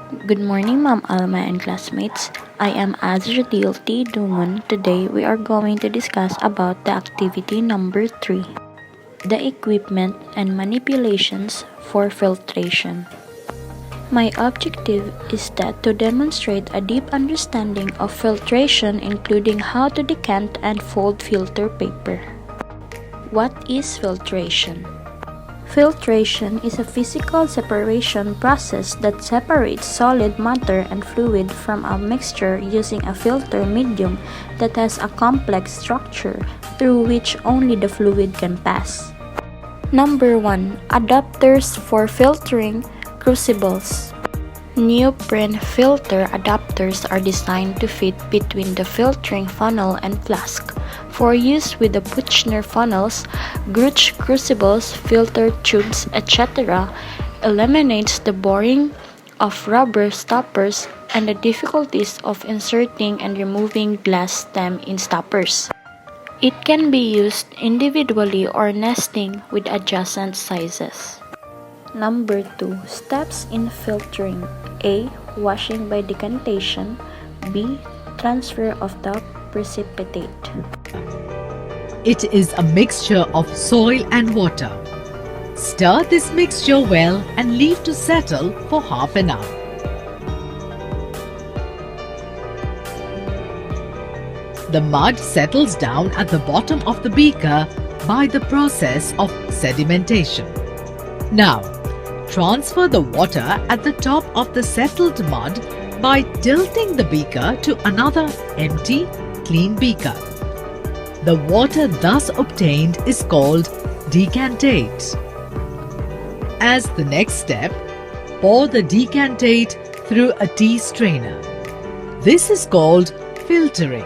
Good morning, Ma'am Alma and classmates. I am Azradil T. Dumun. Today we are going to discuss about the activity number 3, the equipment and manipulations for filtration. My objective is that to demonstrate a deep understanding of filtration, including how to decant and fold filter paper. What is filtration? Filtration is a physical separation process that separates solid matter and fluid from a mixture using a filter medium that has a complex structure through which only the fluid can pass. Number 1. Adapters for filtering crucibles. Neoprene filter adapters are designed to fit between the filtering funnel and flask. For use with the Puchner funnels, Gruch crucibles, filter tubes, etc., eliminates the boring of rubber stoppers and the difficulties of inserting and removing glass stem in stoppers. It can be used individually or nesting with adjacent sizes. Number 2. Steps in filtering. A. Washing by decantation. B. Transfer of the precipitate. It is a mixture of soil and water. Stir this mixture well and leave to settle for half an hour. The mud settles down at the bottom of the beaker by the process of sedimentation. Now, transfer the water at the top of the settled mud by tilting the beaker to another empty, clean beaker. The water thus obtained is called decantate. As the next step, pour the decantate through a tea strainer. This is called filtering.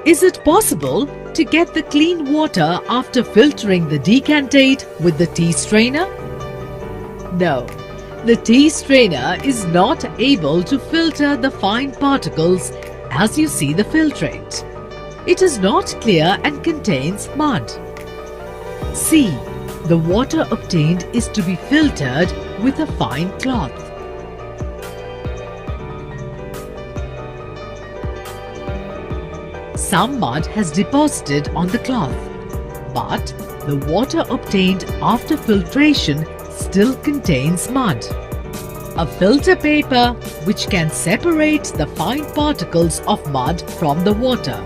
Is it possible to get the clean water after filtering the decantate with the tea strainer? No, the tea strainer is not able to filter the fine particles as you see the filtrate. It is not clear and contains mud. C. The water obtained is to be filtered with a fine cloth. Some mud has deposited on the cloth, but the water obtained after filtration still contains mud. A filter paper which can separate the fine particles of mud from the water.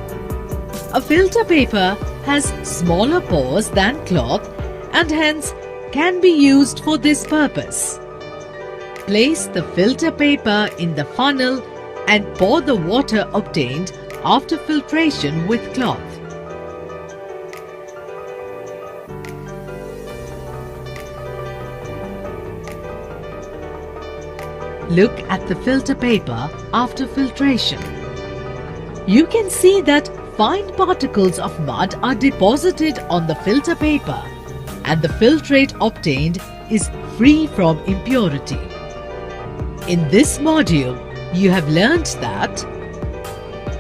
A filter paper has smaller pores than cloth and hence can be used for this purpose. Place the filter paper in the funnel and pour the water obtained after filtration with cloth. Look at the filter paper after filtration. You can see that fine particles of mud are deposited on the filter paper and the filtrate obtained is free from impurity. In this module, you have learnt that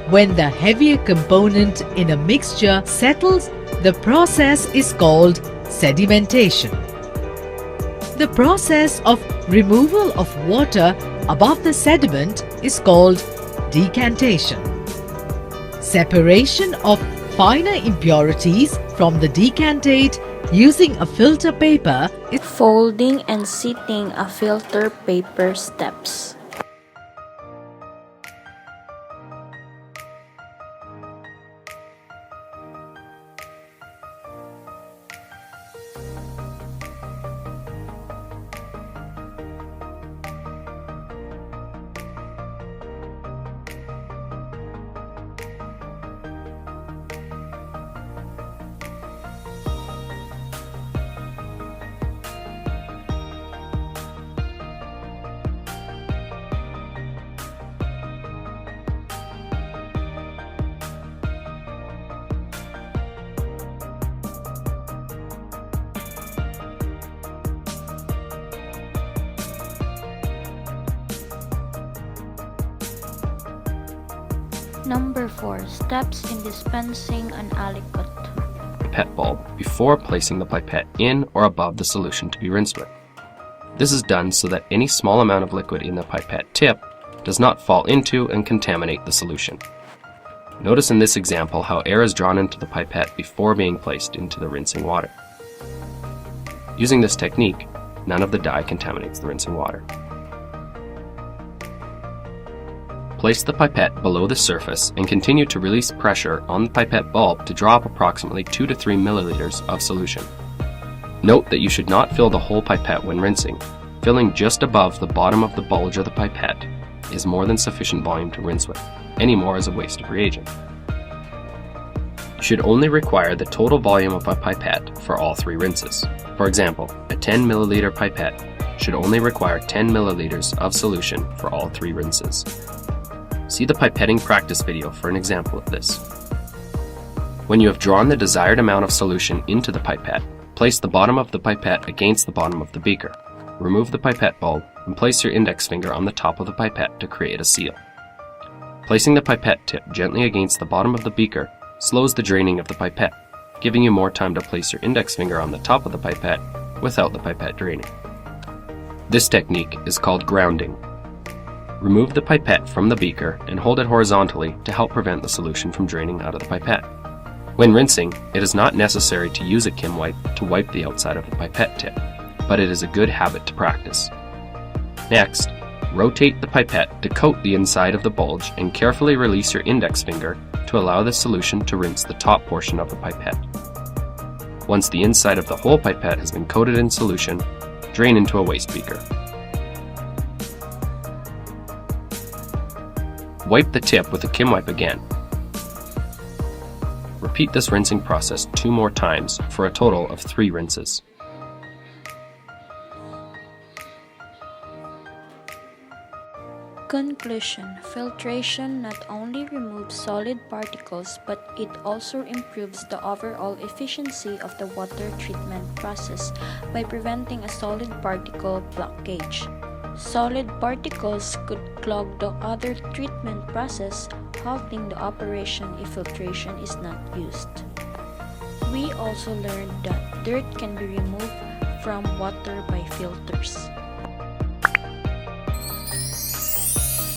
when the heavier component in a mixture settles, the process is called sedimentation. The process of removal of water above the sediment is called decantation. Separation of finer impurities from the decantate using a filter paper is Folding and seating a filter paper steps. Number 4. Steps in dispensing an aliquot. Pipette bulb before placing the pipette in or above the solution to be rinsed with. This is done so that any small amount of liquid in the pipette tip does not fall into and contaminate the solution. Notice in this example how air is drawn into the pipette before being placed into the rinsing water. Using this technique, none of the dye contaminates the rinsing water. Place the pipette below the surface and continue to release pressure on the pipette bulb to draw up approximately 2 to 3 milliliters of solution. Note that you should not fill the whole pipette when rinsing. Filling just above the bottom of the bulge of the pipette is more than sufficient volume to rinse with. Any more is a waste of reagent. You should only require the total volume of a pipette for all 3 rinses. For example, a 10 milliliter pipette should only require 10 milliliters of solution for all 3 rinses. See the pipetting practice video for an example of this. When you have drawn the desired amount of solution into the pipette, place the bottom of the pipette against the bottom of the beaker. Remove the pipette bulb and place your index finger on the top of the pipette to create a seal. Placing the pipette tip gently against the bottom of the beaker slows the draining of the pipette, giving you more time to place your index finger on the top of the pipette without the pipette draining. This technique is called grounding. Remove the pipette from the beaker and hold it horizontally to help prevent the solution from draining out of the pipette. When rinsing, it is not necessary to use a Kim wipe to wipe the outside of the pipette tip, but it is a good habit to practice. Next, rotate the pipette to coat the inside of the bulge and carefully release your index finger to allow the solution to rinse the top portion of the pipette. Once the inside of the whole pipette has been coated in solution, drain into a waste beaker. Wipe the tip with a Kim wipe again. Repeat this rinsing process 2 more times for a total of 3 rinses. Conclusion: filtration not only removes solid particles, but it also improves the overall efficiency of the water treatment process by preventing a solid particle blockage. Solid particles could clog the other treatment process, halting the operation if filtration is not used. We also learned that dirt can be removed from water by filters.